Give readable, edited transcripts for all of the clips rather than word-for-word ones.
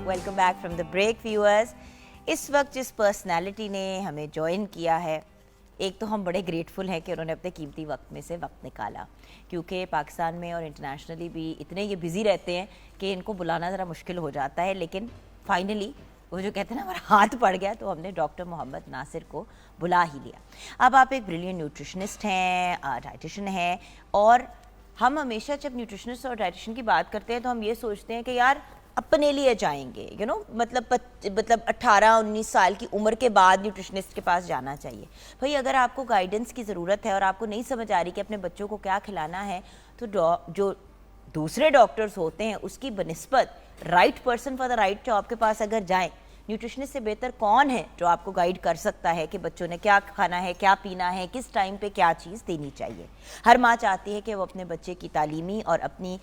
Welcome back from the break viewers. इस वक्त जिस पर्सनालिटी ने हमें ज्वाइन किया है, एक तो हम बड़े ग्रेटफुल हैं कि उन्होंने अपने कीमती वक्त में से वक्त निकाला, क्योंकि पाकिस्तान में और इंटरनेशनली भी इतने ये बिज़ी रहते हैं कि इनको बुलाना ज़रा मुश्किल हो जाता है। लेकिन फाइनली वो जो कहते हैं ना, हमारा हाथ पड़ गया, तो हमने डॉक्टर मोहम्मद नासिर को बुला ही लिया। अब आप एक ब्रिलियंट न्यूट्रिशनिस्ट हैं, डाइटिशियन हैं, और हम हमेशा जब न्यूट्रिशनिस्ट और डाइटिशियन की बात करते हैं तो हम ये सोचते हैं कि यार अपने लिए जाएंगे, मतलब 18-19 साल की उम्र के बाद न्यूट्रिशनिस्ट के पास जाना चाहिए। भाई अगर आपको गाइडेंस की ज़रूरत है और आपको नहीं समझ आ रही कि अपने बच्चों को क्या खिलाना है, तो जो दूसरे डॉक्टर्स होते हैं उसकी बनिस्बत right person for the right job के पास अगर जाएं, न्यूट्रिशनिस्ट से बेहतर कौन है जो आपको गाइड कर सकता है कि बच्चों ने क्या खाना है, क्या पीना है, किस टाइम पे क्या चीज़ देनी चाहिए। हर माँ चाहती है कि वो अपने बच्चे की तालीमी और अपनी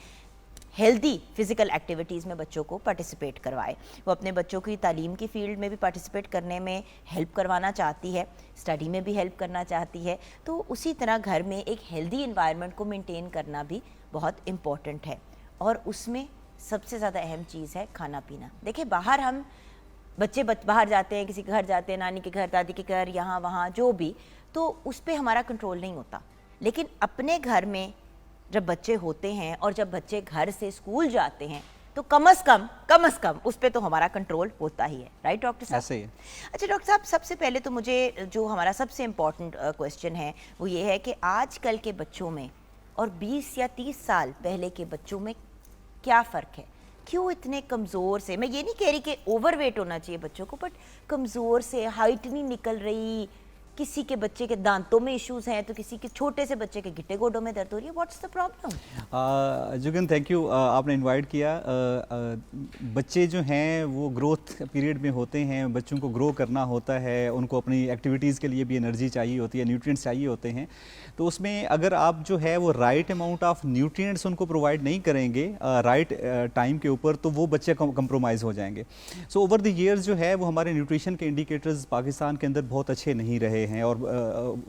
हेल्दी फिजिकल एक्टिविटीज़ में बच्चों को पार्टिसिपेट करवाए। वो अपने बच्चों की तालीम की फील्ड में भी पार्टिसिपेट करने में हेल्प करवाना चाहती है, स्टडी में भी हेल्प करना चाहती है। तो उसी तरह घर में एक हेल्दी इन्वायरमेंट को मेंटेन करना भी बहुत इम्पॉर्टेंट है, और उसमें सबसे ज़्यादा अहम चीज़ है खाना पीना। देखिए बाहर हम बच्चे बाहर जाते हैं, किसी के घर जाते हैं, नानी के घर, दादी के घर, यहाँ वहाँ जो भी, तो उस पर हमारा कंट्रोल नहीं होता। लेकिन अपने घर में जब बच्चे होते हैं और जब बच्चे घर से स्कूल जाते हैं, तो कम से कम उस पर तो हमारा कंट्रोल होता ही है। राइट डॉक्टर साहब? ऐसे ही है। अच्छा डॉक्टर साहब, सबसे पहले तो मुझे जो हमारा सबसे इम्पॉर्टेंट क्वेश्चन है वो ये है कि आजकल के बच्चों में और 20 या 30 साल पहले के बच्चों में क्या फ़र्क है? क्यों इतने कमज़ोर से, मैं ये नहीं कह रही कि ओवरवेट होना चाहिए बच्चों को, बट कमज़ोर से, हाइट नहीं निकल रही, किसी के बच्चे के दांतों में इश्यूज हैं, तो किसी के छोटे से बच्चे के गिट्टे गोडों में दर्द हो रही है। What's the problem? Jugan, thank you, आपने इनवाइट किया। बच्चे जो हैं वो ग्रोथ पीरियड में होते हैं, बच्चों को ग्रो करना होता है, उनको अपनी एक्टिविटीज़ के लिए भी एनर्जी चाहिए होती है, न्यूट्रिएंट्स चाहिए होते हैं। तो उसमें अगर आप जो है वो राइट अमाउंट ऑफ न्यूट्रिएंट्स उनको प्रोवाइड नहीं करेंगे राइट टाइम के ऊपर, तो वो बच्चे कंप्रोमाइज़ हो जाएंगे। सो ओवर द ईयर्स जो है वो हमारे न्यूट्रिशन के इंडिकेटर्स पाकिस्तान के अंदर बहुत अच्छे नहीं रहे हैं, और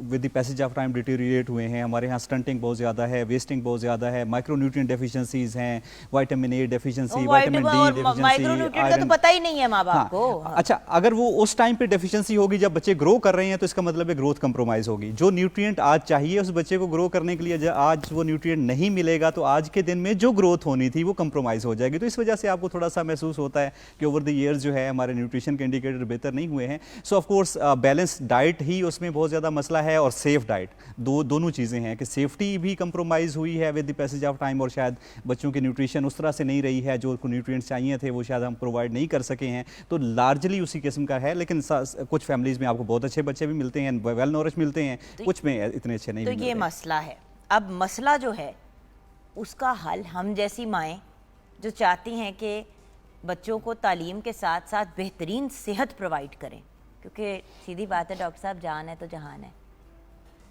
with the passage of time deteriorate हुए हैं। हमारे यहाँ स्टंटिंग बहुत ज़्यादा है, वेस्टिंग बहुत ज़्यादा है, माइक्रोन्यूट्रिएंट डेफिशिएंसीज हैं, vitamin A deficiency, vitamin D deficiency, का तो पता ही नहीं है माँ बाप को। अच्छा, अगर वो उस टाइम पे डेफिशिएंसी होगी जब बच्चे ग्रो कर रहे हैं, तो इसका मतलब है ग्रोथ कंप्रोमाइज़ होगी। जो न्यूट्रिएंट आज चाहिए उस बच्चे को ग्रो करने के लिए, आज वो न्यूट्रिएंट नहीं मिलेगा, तो आज के दिन में जो ग्रोथ होनी थी वो कंप्रोमाइज़ हो जाएगी। तो इस वजह से आपको थोड़ा सा महसूस होता है कि ओवर द ईयर्स जो है हमारे न्यूट्रिशन के इंडिकेटर बेहतर नहीं हुए हैं। So of course balance diet ही उसमें बहुत ज़्यादा मसला है, और सेफ डाइट, दोनों चीज़ें हैं कि सेफ्टी भी कंप्रोमाइज़ हुई है with the passage of time, और शायद बच्चों की न्यूट्रिशन उस तरह से नहीं रही है, जो उनको न्यूट्रिएंट्स चाहिए थे वो शायद हम प्रोवाइड नहीं कर सके हैं। तो लार्जली उसी किस्म का है। लेकिन कुछ फैमिलीज़ में आपको बहुत अच्छे बच्चे भी मिलते हैं, वेल नॉरिश मिलते हैं, कुछ में इतने अच्छे नहीं तो मिलते। ये मसला है। अब मसला जो है उसका हल हम जैसी माएँ जो चाहती हैं कि बच्चों को तालीम के साथ साथ बेहतरीन सेहत प्रोवाइड करें, क्योंकि सीधी बात है डॉक्टर साहब, जान है तो जहान है।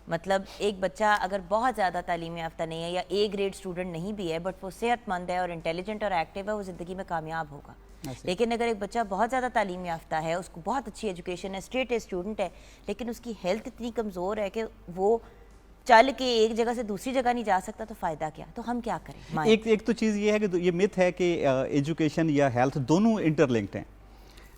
मतलब एक बच्चा अगर बहुत ज़्यादा तालीम याफ्ता नहीं है या ए ग्रेड स्टूडेंट नहीं भी है, बट वो सेहतमंद है और इंटेलिजेंट और एक्टिव है, वो ज़िंदगी में कामयाब होगा। लेकिन अगर एक बच्चा बहुत ज़्यादा तालीम याफ्ता है, उसको बहुत अच्छी एजुकेशन है, स्ट्रेट ए स्टूडेंट है, लेकिन उसकी हेल्थ इतनी कमज़ोर है कि वो चल के एक जगह से दूसरी जगह नहीं जा सकता, तो फ़ायदा क्या? तो हम क्या करें? एक तो चीज़ ये है कि ये मिथ है कि एजुकेशन या हेल्थ दोनों इंटरलिंक्ड हैं।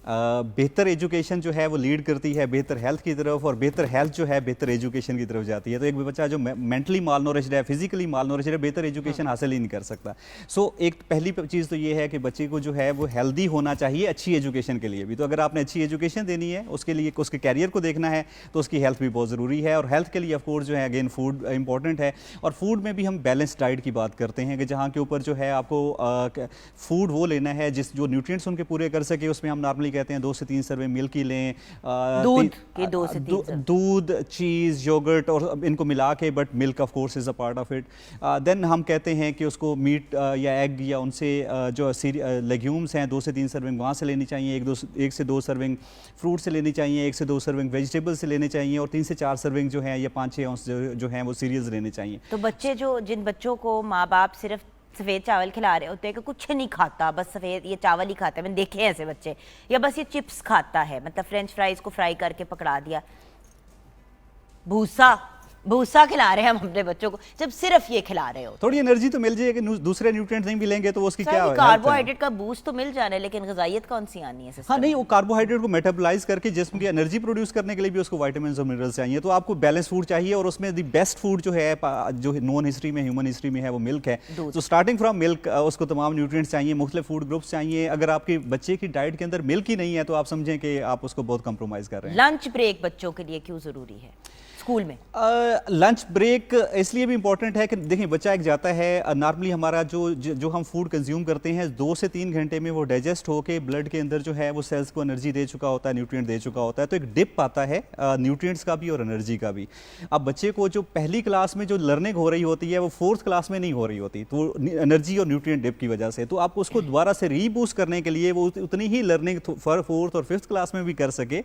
बेहतर एजुकेशन जो है वो लीड करती है बेहतर हेल्थ की तरफ, और बेहतर हेल्थ जो है बेहतर एजुकेशन की तरफ जाती है। तो एक बच्चा जो मेंटली माल नॉरिश्ड है, फिजिकली माल नॉरिश्ड है, बेहतर एजुकेशन हासिल ही नहीं कर सकता। सो एक पहली चीज़ तो ये है कि बच्चे को जो है वो हेल्दी होना चाहिए अच्छी एजुकेशन के लिए भी। तो अगर आपने अच्छी एजुकेशन देनी है, उसके लिए उसके कैरियर को देखना है, तो उसकी हेल्थ भी बहुत ज़रूरी है। और हेल्थ के लिए ऑफकोर्स जो है अगेन फूड इंपॉर्टेंट है, और फूड में भी हम बैलेंस डाइट की बात करते हैं कि जहाँ के ऊपर जो है आपको फूड वो लेना है जिस जो न्यूट्रिएंट्स उनके पूरे कर सके। उसमें हम नॉर्मली कहते हैं 2 से 3 सर्वे मिल्क की लें, दूध के 2 से 3 दूध, चीज़, योगर्ट, और इनको मिला के, but milk of course is a part of it. Then हम कहते हैं कि उसको मीट या एग या उनसे जो लेग्यूम्स हैं 2 से 3 सर्विंग वहाँ से लेनी चाहिए, 1 से 2 सर्विंग फ्रूट से लेनी चाहिए, 1 से 2 सर्विंग वेजिटेबल से लेने चाहिए, और 3 से 4 सर्विंग जो है या 5-6 औंस जो हैं वो सीरियल्स लेने चाहिए। तो बच्चे जिन बच्चों को माँ बाप सिर्फ सफ़ेद चावल खिला रहे होते हैं कि कुछ नहीं खाता, बस सफ़ेद ये चावल ही खाता है, मैंने देखे हैं ऐसे बच्चे, या बस ये चिप्स खाता है, मतलब फ्रेंच फ्राइज को फ्राई करके पकड़ा दिया, भूसा भूसा खिला रहे हैं हम अपने बच्चों को जब सिर्फ ये खिला रहे हो। थोड़ी एनर्जी तो मिल जाएगी, दूसरे न्यूट्रिएंट्स नहीं मिलेंगे तो उसकी क्या कार्बोहाइड्रेट का बूस्ट तो मिल जाना है, लेकिन ग़िज़ाइयत कौन सी आनी है सिस्टम? हाँ नहीं, वो कार्बोहाइड्रेट को मेटाबोलाइज करके जिस्म की एनर्जी प्रोड्यूस करने के लिए भी उसको विटामिन्स और मिनरल्स चाहिए। तो आपको बैलेंस फूड चाहिए, और उसमें द बेस्ट फूड जो है जो नॉन हिस्ट्री में, ह्यूमन हिस्ट्री में है, वो मिल्क है। तो स्टार्टिंग फ्रॉम मिल्क उसको तमाम न्यूट्रिएंट्स चाहिए, मुख्तलिफ फूड ग्रुप्स चाहिए। अगर आपके बच्चे की डाइट के अंदर मिल्क ही नहीं है तो आप समझें कि आप उसको बहुत कंप्रोमाइज कर रहे हैं। लंच ब्रेक बच्चों के लिए क्यों ज़रूरी है स्कूल में? लंच ब्रेक इसलिए भी इंपॉर्टेंट है कि देखिए बच्चा एक जाता है, नॉर्मली हमारा जो हम फूड कंज्यूम करते हैं 2 से 3 घंटे में वो डाइजेस्ट होके ब्लड के अंदर जो है वो सेल्स को एनर्जी दे चुका होता है, न्यूट्रिएंट दे चुका होता है। तो एक डिप आता है न्यूट्रिएंट्स का भी और एनर्जी का भी। अब बच्चे को जो पहली क्लास में जो लर्निंग हो रही होती है वो 4th क्लास में नहीं हो रही होती, तो एनर्जी और न्यूट्रिएंट डिप की वजह से। तो आपको उसको दोबारा से रीबूस्ट करने के लिए वो उतनी ही लर्निंग 4th और 5th क्लास में भी कर सके।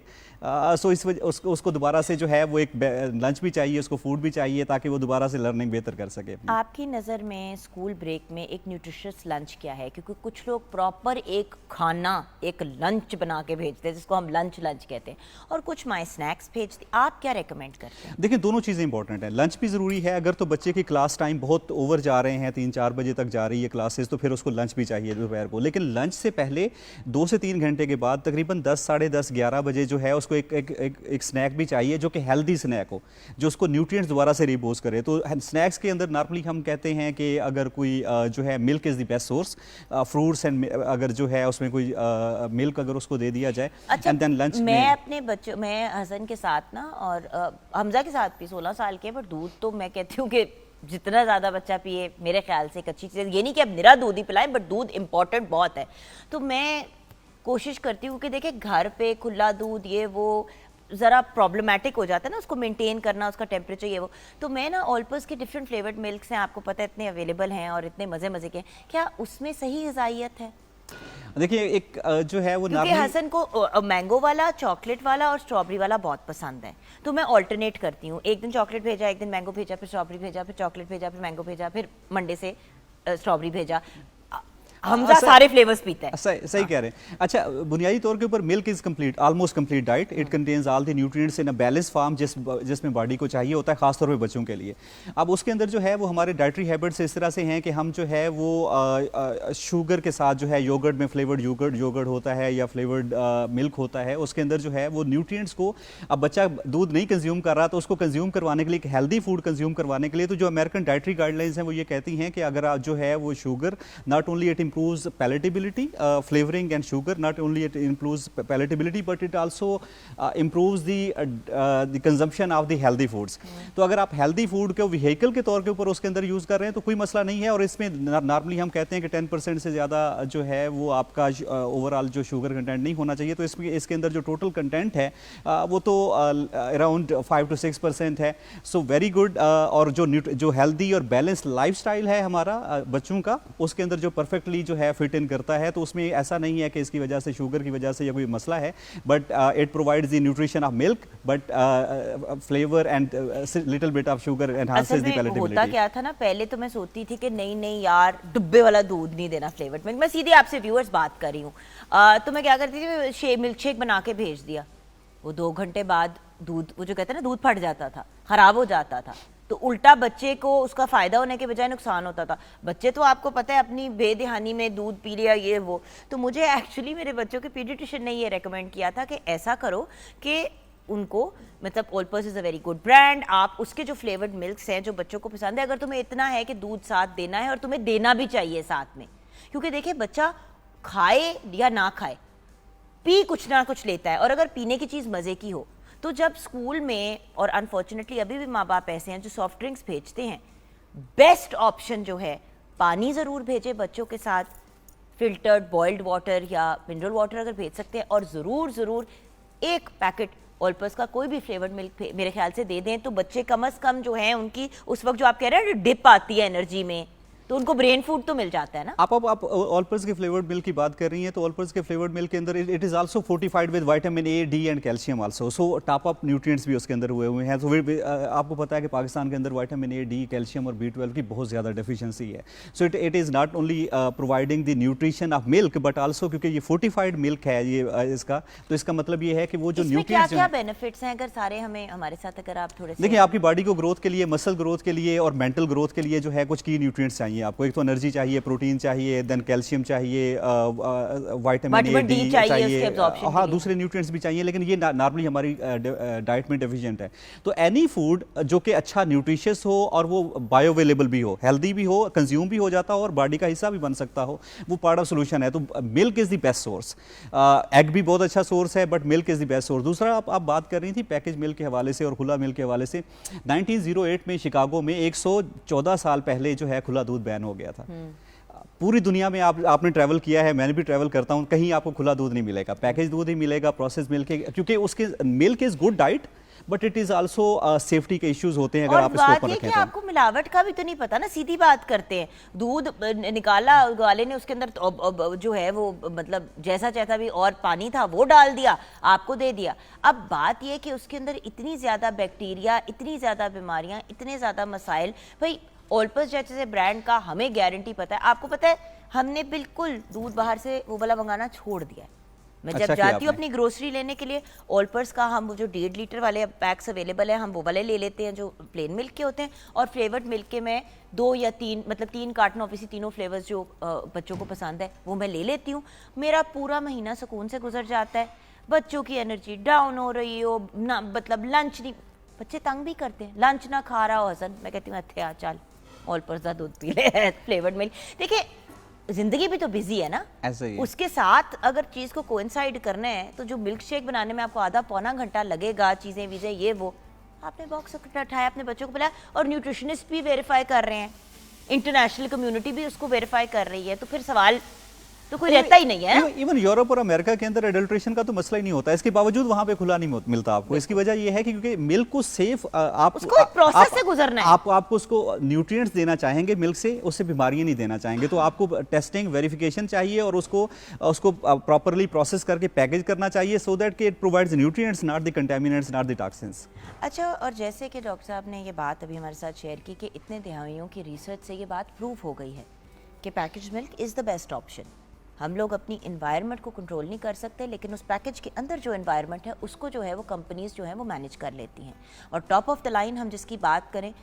सो इस वजह उसको दोबारा से जो है वो एक लंच भी चाहिए, उसको फूड भी चाहिए, ताकि वो दोबारा से लर्निंग बेहतर कर सके। आपकी नज़र में स्कूल ब्रेक में एक न्यूट्रिशियस लंच क्या है? क्योंकि कुछ लोग प्रॉपर एक खाना, एक लंच बना के भेजते हैं जिसको हम लंच कहते हैं, और कुछ माई स्नैक्स भेजते। आप क्या रेकमेंड करते हैं? देखिए दोनों चीज़ें इंपॉर्टेंट हैं। लंच भी ज़रूरी है, अगर तो बच्चे की क्लास टाइम बहुत ओवर जा रहे हैं, 3-4 बजे तक जा रही है क्लासेस, तो फिर उसको लंच भी चाहिए दोपहर को। लेकिन लंच से पहले 2 से 3 घंटे के बाद तकरीबन 10, साढ़े 10, 11 बजे जो है उसको एक स्नैक भी चाहिए जो कि हेल्दी स्नैक हो, जो उसको न्यूट्रिएंट्स दोबारा से रिबूस्ट करे। तो स्नैक्स के अंदर नॉर्मली हम कहते हैं कि अगर कोई जो है milk is the best source, fruits and अगर जो है उसमें कोई मिल्क अगर उसको दे दिया जाए। अच्छा, एंड देन लंच मैं अपने बच्चों, मैं हसन के साथ ना और हमजा के साथ भी 16 साल के, पर दूध तो मैं कहती हूँ कि जितना ज़्यादा बच्चा पिए मेरे ख्याल से एक अच्छी चीज़, ये नहीं कि अब निरा दूध ही पिलाएं, बट दूध इम्पॉर्टेंट बहुत है। तो मैं कोशिश करती हूँ कि देखिए घर पे खुला दूध ये वो ज़रा प्रॉब्लमेटिक हो जाता है ना, उसको मेंटेन करना, उसका टेम्परेचर ये वो। तो मैं ना ऑलपर्स के डिफरेंट फ्लेवर्ड मिल्क्स हैं, आपको पता है इतने अवेलेबल हैं और इतने मज़े के, क्या उसमें सही ग़िज़ाइयत है? देखिए एक जो है वो क्योंकि हसन को मैंगो वाला, चॉकलेट वाला और स्ट्रॉबेरी वाला बहुत पसंद है, तो मैं ऑल्टरनेट करती हूँ। एक दिन चॉकलेट भेजा, एक दिन मैंगो भेजा, फिर स्ट्रॉबेरी भेजा, फिर चॉकलेट भेजा, फिर मैंगो भेजा, फिर मंडे से स्ट्रॉबेरी भेजा। हमजा सारे फ्लेवर्स पीता है। सही कह रहे हैं। अच्छा, बुनियादी तौर के ऊपर milk is complete, almost complete diet. It contains all the nutrients in a balance form जिसमें बॉडी को चाहिए होता है, खासतौर पे बच्चों के लिए। अब उसके अंदर जो है वो हमारे डाइटरी हैबिट्स इस तरह से हैं कि हम जो है वो शुगर के साथ जो है योगर्ट में फ्लेवर्ड योगर्ट होता है या फ्लेवर्ड मिल्क होता है, उसके अंदर जो है वो न्यूट्रिएंट्स को, अब बच्चा दूध नहीं कंज्यूम कर रहा तो उसको कंज्यूम करवाने के लिए, एक हेल्दी फूड कंज्यूम करवाने के लिए, तो जो अमेरिकन डाइटरी गाइडलाइंस हैं वो ये कहती हैं कि अगर आप जो है वो sugar, not only it improves palatability, flavoring and sugar, not only it improves palatability but it also improves the consumption of the healthy foods. तो अगर आप healthy food को vehicle के तौर के ऊपर उसके अंदर यूज़ कर रहे हैं तो कोई मसला नहीं है। और इसमें नॉर्मली हम कहते हैं कि 10% से ज़्यादा जो है वो आपका ओवरऑल जो शुगर कंटेंट नहीं होना चाहिए। तो इसके अंदर जो टोटल कंटेंट है वो तो अराउंड 5 to 6% है। So very good. और जो हेल्दी और बैलेंस लाइफस्टाइल है हमारा बच्चों का, उसके अंदर जो परफेक्टली जो है फिट इन करता है, तो उसमें ऐसा नहीं है कि इसकी वजह से, शुगर की वजह से या कोई मसला है, but it provides the nutrition of milk, but flavour and little bit of sugar enhances the palatability. होता क्या था ना, पहले तो मैं सोचती थी कि नहीं यार डब्बे वाला दूध नहीं देना फ्लेवर्ड मिल्क। मैं सीधे आपसे व्यूअर्स बात कर रही हूँ। तो मैं क्या करती थी, मिल्क शेक बना के भेज दिया, वो 2 घंटे बाद दूध, वो जो कहते हैं ना, दूध फट जाता था, खराब हो जाता था, तो उल्टा बच्चे को उसका फ़ायदा होने के बजाय नुकसान होता था। बच्चे तो आपको पता है अपनी बेदहानी में दूध पी लिया ये वो। तो मुझे एक्चुअली मेरे बच्चों के पीडियाट्रिशियन ने ये रेकमेंड किया था कि ऐसा करो कि उनको, मतलब Olpers is a very good brand, आप उसके जो फ्लेवर्ड मिल्क्स हैं जो बच्चों को पसंद है, अगर तुम्हें इतना है कि दूध साथ देना है, और तुम्हें देना भी चाहिए साथ में, क्योंकि देखिए बच्चा खाए या ना खाए, पी कुछ ना कुछ लेता है, और अगर पीने की चीज़ मज़े की हो तो जब स्कूल में, और अनफॉर्चुनेटली अभी भी माँ बाप ऐसे हैं जो सॉफ्ट ड्रिंक्स भेजते हैं, बेस्ट ऑप्शन जो है पानी ज़रूर भेजे बच्चों के साथ, फिल्टर्ड बॉइल्ड वाटर या मिनरल वाटर अगर भेज सकते हैं, और ज़रूर एक पैकेट ऑलपर्स का कोई भी फ्लेवर्ड मिल्क मेरे ख्याल से दे दें, तो बच्चे कम अज़ कम जो हैं उनकी उस वक्त जो आप कह रहे हैं डिप आती है एनर्जी में, तो उनको ब्रेन फूड तो मिल जाता है ना। आप ऑलपर्स के फ्लेवर्ड मिल्क की बात कर रही हैं, तो ऑलपर्स के फ्लेवर्ड मिल्क के अंदर it is also fortified with vitamin A, D and calcium also, so top up nutrients भी उसके अंदर हुए हैं। तो आपको पता है कि पाकिस्तान के अंदर विटामिन ए, डी, कैल्शियम और B12 की बहुत ज़्यादा डेफिशिएंसी है। So it is not only providing the nutrition of milk but also, क्योंकि ये फोर्टिफाइड मिल्क है ये इसका, तो इसका मतलब ये है कि वो जो न्यूट्रिएंट्स क्या बेनिफिट्स हैं, अगर सारे हमें हमारे साथ अगर आप थोड़े से देखिए, आपकी बॉडी को ग्रोथ के लिए, मसल ग्रोथ के लिए और मेंटल ग्रोथ के लिए जो है कुछ की न्यूट्रिएंट्स चाहिए आपको। एक तो एनर्जी चाहिए, प्रोटीन चाहिए, देन कैल्शियम चाहिए, विटामिन ए, डी चाहिए, हाँ दूसरे न्यूट्रिएंट्स भी चाहिए, लेकिन ये नॉर्मली हमारी डाइट में डेफिशिएंट है। तो एनी फूड जो कि अच्छा न्यूट्रिशियस हो और वो बायो अवेलेबल भी हो, हेल्दी भी हो, कंज्यूम भी हो जाता हो और बॉडी का हिस्सा भी बन सकता हो, वो पार्ट ऑफ सोल्यूशन है। तो milk is the best source. Egg भी बहुत अच्छा सोर्स है but milk is the best source. दूसरा आप बात कर रही थी पैकेज मिल्क के हवाले से और खुला मिल्क के हवाले से, 1908 में शिकागो में 114 साल पहले जो है खुला दूध बैन हो गया था। पूरी दुनिया में आपने ट्रैवल किया है, मैंने भी ट्रैवल करता हूं, कहीं आपको खुला दूध नहीं मिलेगा, पैकेज दूध ही मिलेगा, प्रोसेस मिल्क, क्योंकि उसके milk is good diet but it is also safety के इश्यूज होते हैं अगर आप इसको ओपन रखें तो। आपको मिलावट का भी तो नहीं पता ना, सीधी बात करते हैं, दूध निकाला वाले ने उसके अंदर जो है वो मतलब जैसा चाहता भी और पानी था वो डाल दिया, आपको दे दिया। अब बात ये कि उसके अंदर इतनी ज्यादा बैक्टीरिया, इतनी ज्यादा बीमारियां, इतने ज्यादा मसाइल। भाई ऑलपर्स जैसे ब्रांड का हमें गारंटी पता है, आपको पता है हमने बिल्कुल दूध बाहर से वो वाला मंगाना छोड़ दिया है। मैं जब जाती हूँ अपनी ग्रोसरी लेने के लिए, ऑलपर्स का हम वो जो 1.5 लीटर वाले पैक्स अवेलेबल है हम वो वाले ले लेते हैं जो प्लेन मिल्क के होते हैं, और फ्लेवर्ड मिल्क के मैं 2 या 3 मतलब 3 कार्टन, ऑब्वियसली तीनों फ्लेवर्स जो बच्चों को पसंद है वो मैं ले लेती हूँ। मेरा पूरा महीना सुकून से गुजर जाता है। बच्चों की एनर्जी डाउन हो रही हो ना, मतलब लंच नहीं, बच्चे तंग भी करते हैं, लंच ना खा रहा हो हसन, मैं कहती हूँ अच्छे आ चल ऑलपर्स का दूध पी ले, फ्लेवर्ड मिल्क। देखिए जिंदगी भी तो बिजी है ना, ऐसे ही उसके साथ अगर चीज को कोइंसाइड करना है तो जो मिल्क शेक बनाने में आपको आधा पौना घंटा लगेगा, चीजें वीजें ये वो, आपने बॉक्स उठाया, अपने बच्चों को पिलाया, और न्यूट्रिशनिस्ट भी वेरीफाई कर रहे हैं, इंटरनेशनल कम्युनिटी भी उसको वेरीफाई कर रही है, तो फिर सवाल तो कोई रहता ही नहीं है। इवन यूरोप और अमेरिका के अंदर एडल्ट्रेशन का तो मसला ही नहीं होता, इसके बावजूद वहां पे खुला नहीं मिलता आपको। इसकी वजह यह है कि क्योंकि मिल्क को सेफ आप उसको एक प्रोसेस से गुजरना है, आपको उसको न्यूट्रिएंट्स देना चाहेंगे मिल्क से, उससे बीमारियां नहीं देना चाहेंगे, तो आपको टेस्टिंग वेरिफिकेशन चाहिए और उसको प्रॉपरली प्रोसेस करके पैकेज करना चाहिए सो दैट कि it provides nutrients, not the contaminants, not the toxins. अच्छा, और जैसे कि डॉक्टर साहब ने ये बात अभी हमारे साथ शेयर की कि इतने दहाइयों की रिसर्च से ये बात प्रूव हो गई है कि package milk is the best option. हम लोग अपनी इन्वायरमेंट को कंट्रोल नहीं कर सकते, लेकिन उस पैकेज के अंदर जो इन्वायरमेंट है उसको जो है वो कंपनीज जो है वो मैनेज कर लेती हैं। और टॉप ऑफ द लाइन हम जिसकी बात करें,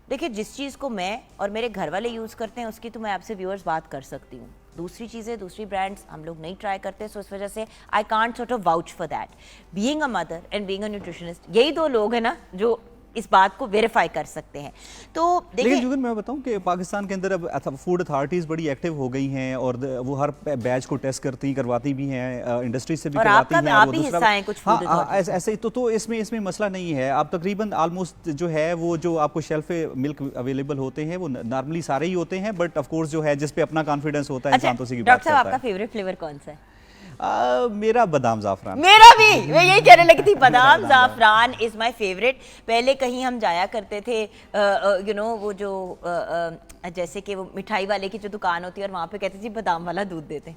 देखिए जिस चीज़ को मैं और मेरे घर वाले यूज़ करते हैं उसकी तो मैं आपसे व्यूअर्स बात कर सकती हूँ, दूसरी चीज़ें, दूसरी ब्रांड्स हम लोग नहीं ट्राई करते, सो इस वजह से I can't sort of vouch for that. Being a mother and being a nutritionist, यही 2 लोग हैं ना जो इस बात को वेरीफाई कर सकते हैं। तो लेकिन जुगन मैं बताऊं कि पाकिस्तान के अंदर अब फूड अथॉरिटीज़ बड़ी एक्टिव हो गई हैं और वो हर बैच को टेस्ट करवाती भी हैं, इंडस्ट्री से भी करवाती हैं, आप भी हिस्सा हैं कुछ फूड अथॉरिटीज़ ऐसे तो इसमें मसला नहीं है। आप तकरीबन ऑलमोस्ट जो है वो जो आपको शेल्फ पे मिल्क अवेलेबल होते हैं वो नॉर्मली सारे ही होते हैं, बट ऑफकोर्स जो है जिस पे अपना कॉन्फिडेंस होता है इंसान तो उसी की बात करता है। डॉक्टर साहब, आपका फेवरेट फ्लेवर कौन सा है? मेरा बादाम ज़ाफ़रान। मेरा भी, मैं यही कहने लगी थी, बादाम ज़ाफ़रान इज़ माय फेवरेट। पहले कहीं हम जाया करते थे वो जो जैसे कि वो मिठाई वाले की जो दुकान होती है और वहाँ पे कहते थे बादाम वाला दूध देते।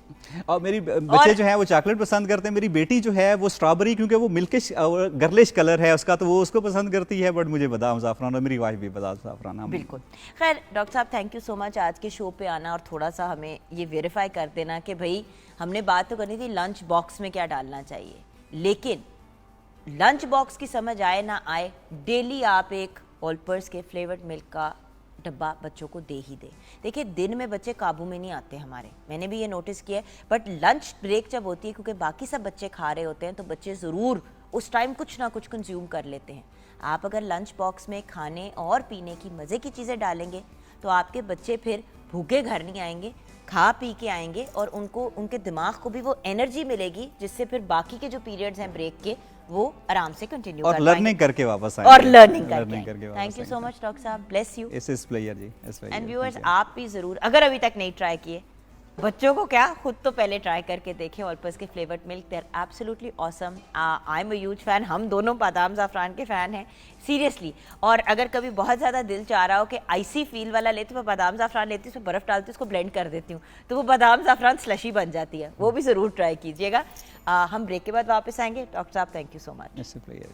और मेरी बच्चे जो है वो चॉकलेट पसंद करते हैं, मेरी बेटी जो है वो स्ट्रॉबेरी, क्योंकि वो मिल्किश गर्लिश कलर है उसका तो वो उसको पसंद करती है, बट मुझे बादाम ज़ाफ़रान, और मेरी वाइफ भी बादाम ज़ाफ़रान। बिल्कुल। खैर डॉक्टर साहब, थैंक यू सो मच आज के शो पे आना और थोड़ा सा हमें ये वेरीफाई कर देना कि भाई हमने बात तो करनी थी लंच बॉक्स में क्या डालना चाहिए, लेकिन लंच बॉक्स की समझ आए ना आए, डेली आप एक ऑलपर्स के फ्लेवर्ड मिल्क का डब्बा बच्चों को दे ही दे। देखिए दिन में बच्चे काबू में नहीं आते हमारे, मैंने भी ये नोटिस किया है, बट लंच ब्रेक जब होती है, क्योंकि बाकी सब बच्चे खा रहे होते हैं, तो बच्चे ज़रूर उस टाइम कुछ ना कुछ कंज्यूम कर लेते हैं। आप अगर लंच बॉक्स में खाने और पीने की मज़े की चीज़ें डालेंगे तो आपके बच्चे फिर भूखे घर नहीं आएंगे, खा पी के आएंगे, और उनको उनके दिमाग को भी वो एनर्जी मिलेगी जिससे फिर बाकी के जो पीरियड्स हैं ब्रेक के वो आराम से कंटिन्यू और लर्निंग करके वापस आएंगे, और लर्निंग करके। Thank you so much doctor साहब, ब्लेस यू। इस प्लेयर जी, एंड व्यूअर्स, आप भी ज़रूर अगर अभी तक नहीं ट्राई किए बच्चों को क्या, खुद तो पहले ट्राई करके देखें। ऑलपर्स के flavoured milk, they are absolutely awesome. I am a huge fan, हम दोनों बादाम ज़ाफ़रान के फ़ैन हैं सीरियसली। और अगर कभी बहुत ज़्यादा दिल चाह रहा हो कि आइसी फील वाला लेती हूँ, मैं बादाम ज़ाफ़रान लेती हूँ, उसमें बर्फ़ डालती हूँ, उसको ब्लेंड कर देती हूँ, तो वो बादाम ज़ाफ़रान स्लशी बन जाती है। वो भी ज़रूर ट्राई कीजिएगा। हम ब्रेक के बाद वापस आएंगे। डॉक्टर साहब, thank you so much. It's a pleasure.